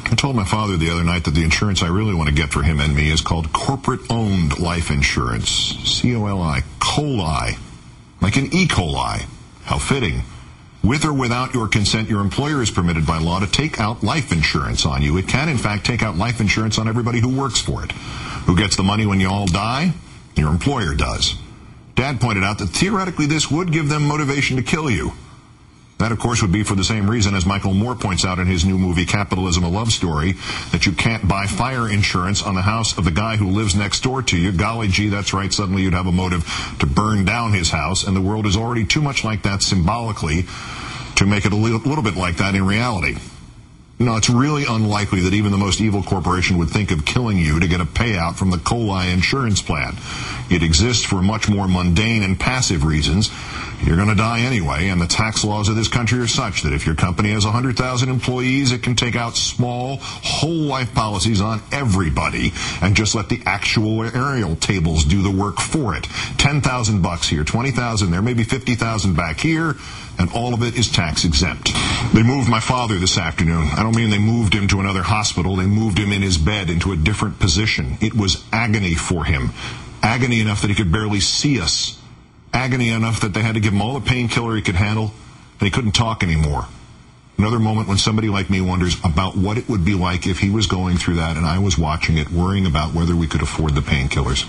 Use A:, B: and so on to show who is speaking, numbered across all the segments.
A: I told my father the other night that the insurance I really want to get for him and me is called corporate-owned life insurance. C-O-L-I. Coli. Like an E. coli. How fitting. With or without your consent, your employer is permitted by law to take out life insurance on you. It can, in fact, take out life insurance on everybody who works for it. Who gets the money when you all die? Your employer does. Dad pointed out that theoretically this would give them motivation to kill you. That, of course, would be for the same reason, as Michael Moore points out in his new movie, Capitalism, a Love Story, that you can't buy fire insurance on the house of the guy who lives next door to you. Golly gee, that's right, suddenly you'd have a motive to burn down his house, and the world is already too much like that symbolically to make it a little bit like that in reality. No, it's really unlikely that even the most evil corporation would think of killing you to get a payout from the coli insurance plan. It exists for much more mundane and passive reasons. You're going to die anyway, and the tax laws of this country are such that if your company has 100,000 employees, it can take out small, whole-life policies on everybody and just let the actuarial tables do the work for it. $10,000 here, $20,000 there, maybe $50,000 back here, and all of it is tax exempt. They moved my father this afternoon. I don't mean they moved him to another hospital. They moved him in his bed into a different position. It was agony for him. Agony enough that he could barely see us. Agony enough that they had to give him all the painkiller he could handle, and he couldn't talk anymore. Another moment when somebody like me wonders about what it would be like if he was going through that and I was watching it, worrying about whether we could afford the painkillers,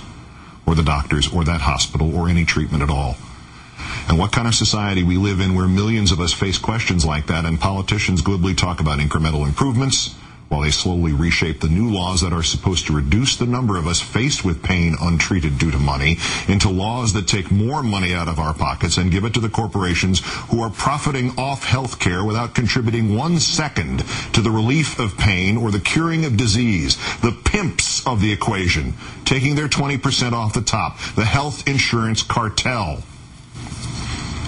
A: or the doctors, or that hospital, or any treatment at all. And what kind of society we live in where millions of us face questions like that, and politicians glibly talk about incremental improvements, while they slowly reshape the new laws that are supposed to reduce the number of us faced with pain untreated due to money into laws that take more money out of our pockets and give it to the corporations who are profiting off health care without contributing 1 second to the relief of pain or the curing of disease. The pimps of the equation, taking their 20% off the top. The health insurance cartel.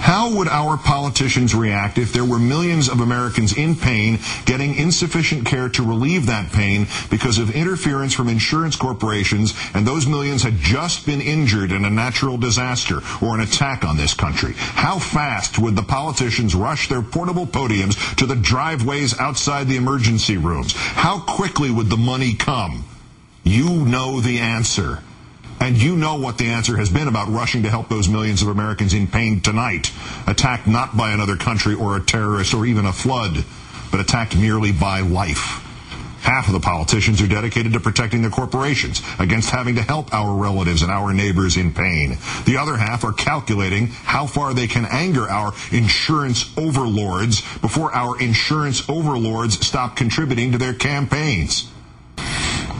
A: How would our politicians react if there were millions of Americans in pain getting insufficient care to relieve that pain because of interference from insurance corporations, and those millions had just been injured in a natural disaster or an attack on this country? How fast would the politicians rush their portable podiums to the driveways outside the emergency rooms? How quickly would the money come? You know the answer. And you know what the answer has been about rushing to help those millions of Americans in pain tonight, attacked not by another country or a terrorist or even a flood, but attacked merely by life. Half of the politicians are dedicated to protecting the corporations against having to help our relatives and our neighbors in pain. The other half are calculating how far they can anger our insurance overlords before our insurance overlords stop contributing to their campaigns.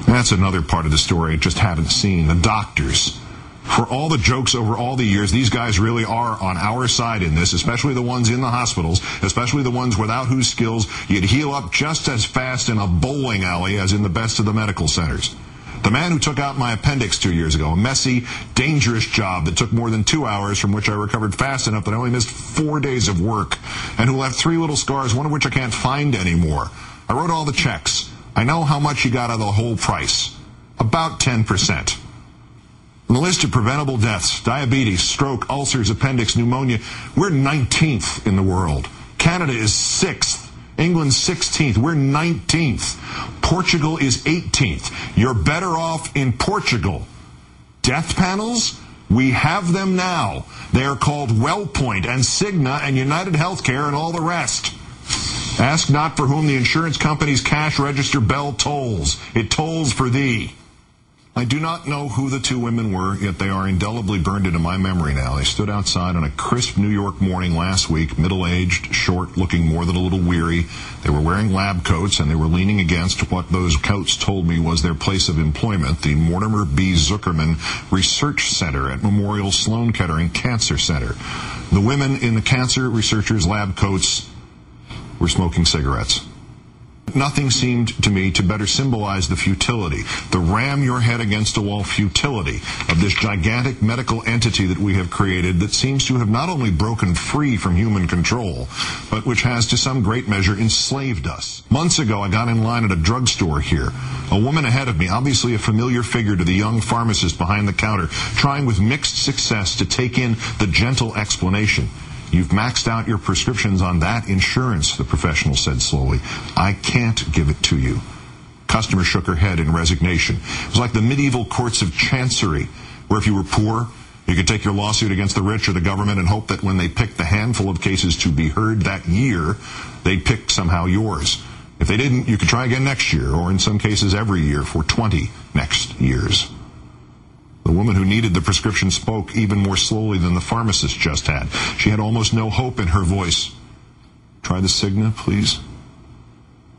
A: That's another part of the story I just haven't seen. The doctors. For all the jokes over all the years, these guys really are on our side in this, especially the ones in the hospitals, especially the ones without whose skills you'd heal up just as fast in a bowling alley as in the best of the medical centers. The man who took out my appendix 2 years ago, a messy, dangerous job that took more than 2 hours, from which I recovered fast enough that I only missed 4 days of work, and who left 3 little scars, one of which I can't find anymore. I wrote all the checks. I know how much you got out of the whole price. About 10%. On the list of preventable deaths, diabetes, stroke, ulcers, appendix, pneumonia, we're 19th in the world. Canada is 6th. England's 16th. We're 19th. Portugal is 18th. You're better off in Portugal. Death panels? We have them now. They are called WellPoint and Cigna and United Healthcare and all the rest. Ask not for whom the insurance company's cash register bell tolls. It tolls for thee. I do not know who the 2 women were, yet they are indelibly burned into my memory now. They stood outside on a crisp New York morning last week, middle-aged, short, looking more than a little weary. They were wearing lab coats, and they were leaning against what those coats told me was their place of employment, the Mortimer B. Zuckerman Research Center at Memorial Sloan Kettering Cancer Center. The women in the cancer researchers' lab coats were smoking cigarettes. Nothing seemed to me to better symbolize the futility, the ram your head against a wall futility of this gigantic medical entity that we have created that seems to have not only broken free from human control, but which has to some great measure enslaved us. Months ago, I got in line at a drugstore here. A woman ahead of me, obviously a familiar figure to the young pharmacist behind the counter, trying with mixed success to take in the gentle explanation. You've maxed out your prescriptions on that insurance, the professional said slowly. I can't give it to you. Customer shook her head in resignation. It was like the medieval courts of chancery, where if you were poor, you could take your lawsuit against the rich or the government and hope that when they picked the handful of cases to be heard that year, they'd pick somehow yours. If they didn't, you could try again next year, or in some cases every year for 20 next years. The woman who needed the prescription spoke even more slowly than the pharmacist just had. She had almost no hope in her voice. Try the Cigna, please.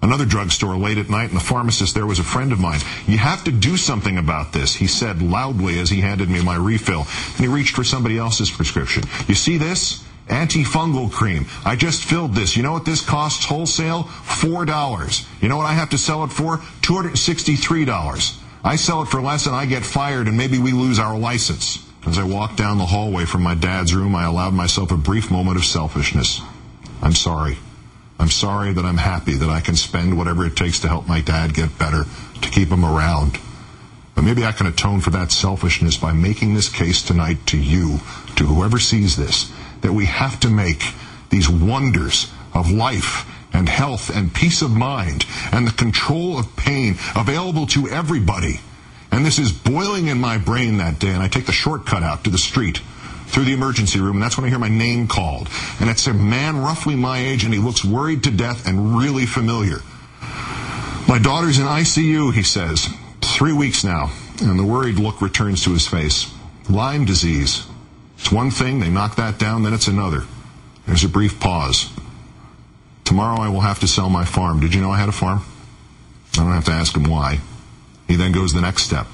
A: Another drugstore late at night, and the pharmacist there was a friend of mine. You have to do something about this, he said loudly as he handed me my refill. And he reached for somebody else's prescription. You see this? Antifungal cream. I just filled this. You know what this costs wholesale? $4. You know what I have to sell it for? $263. I sell it for less and I get fired and maybe we lose our license. As I walked down the hallway from my dad's room, I allowed myself a brief moment of selfishness. I'm sorry. I'm sorry that I'm happy that I can spend whatever it takes to help my dad get better, to keep him around. But maybe I can atone for that selfishness by making this case tonight to you, to whoever sees this, that we have to make these wonders of life and health and peace of mind and the control of pain available to everybody. And this is boiling in my brain that day, and I take the shortcut out to the street, through the emergency room, and that's when I hear my name called. And it's a man roughly my age, and he looks worried to death and really familiar. My daughter's in ICU, he says. 3 weeks now, and the worried look returns to his face. Lyme disease. It's one thing, they knock that down, then it's another. There's a brief pause. Tomorrow I will have to sell my farm. Did you know I had a farm? I don't have to ask him why. He then goes the next step.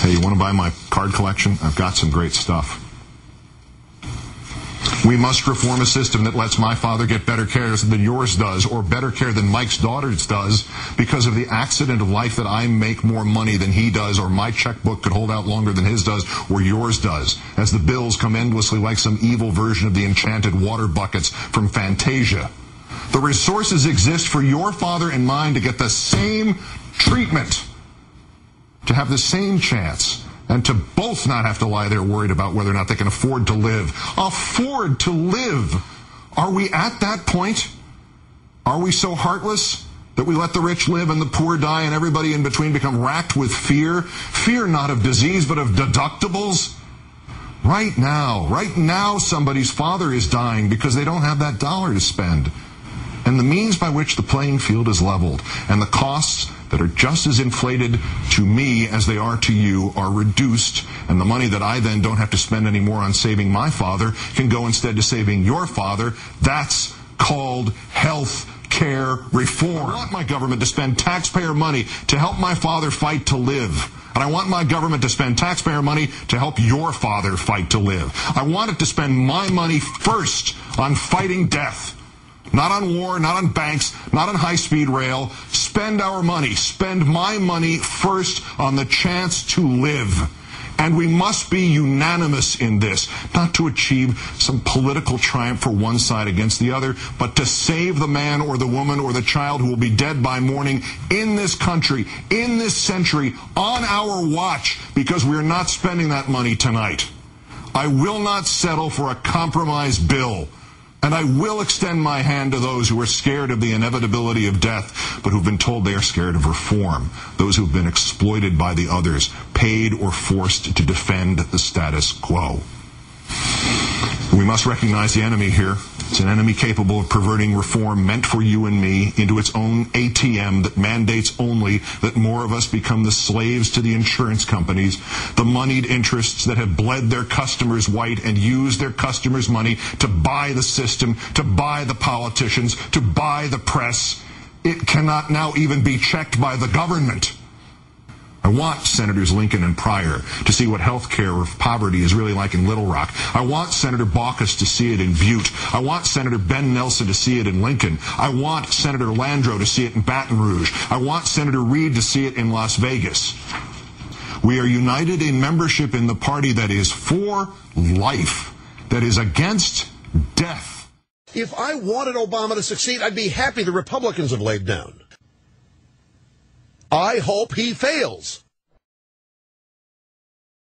A: Hey, you want to buy my card collection? I've got some great stuff. We must reform a system that lets my father get better care than yours does, or better care than Mike's daughter's does, because of the accident of life that I make more money than he does, or my checkbook could hold out longer than his does, or yours does, as the bills come endlessly like some evil version of the enchanted water buckets from Fantasia. The resources exist for your father and mine to get the same treatment, to have the same chance, and to both not have to lie there worried about whether or not they can afford to live. Afford to live! Are we at that point? Are we so heartless that we let the rich live and the poor die and everybody in between become racked with fear? Fear not of disease, but of deductibles? Right now, somebody's father is dying because they don't have that dollar to spend. And the means by which the playing field is leveled, and the costs that are just as inflated to me as they are to you are reduced, and the money that I then don't have to spend anymore on saving my father can go instead to saving your father. That's called health care reform. I want my government to spend taxpayer money to help my father fight to live. And I want my government to spend taxpayer money to help your father fight to live. I want it to spend my money first on fighting death. Not on war, not on banks, not on high-speed rail. Spend our money. Spend my money first on the chance to live. And we must be unanimous in this, not to achieve some political triumph for one side against the other, but to save the man or the woman or the child who will be dead by morning in this country, in this century, on our watch, because we are not spending that money tonight. I will not settle for a compromise bill. And I will extend my hand to those who are scared of the inevitability of death, but who've been told they are scared of reform. Those who've been exploited by the others, paid or forced to defend the status quo. We must recognize the enemy here. It's an enemy capable of perverting reform meant for you and me into its own ATM that mandates only that more of us become the slaves to the insurance companies, the moneyed interests that have bled their customers white and used their customers' money to buy the system, to buy the politicians, to buy the press. It cannot now even be checked by the government. I want Senators Lincoln and Pryor to see what health care or poverty is really like in Little Rock. I want Senator Baucus to see it in Butte. I want Senator Ben Nelson to see it in Lincoln. I want Senator Landrieu to see it in Baton Rouge. I want Senator Reid to see it in Las Vegas. We are united in membership in the party that is for life, that is against death.
B: If I wanted Obama to succeed, I'd be happy the Republicans have laid down. I hope he fails.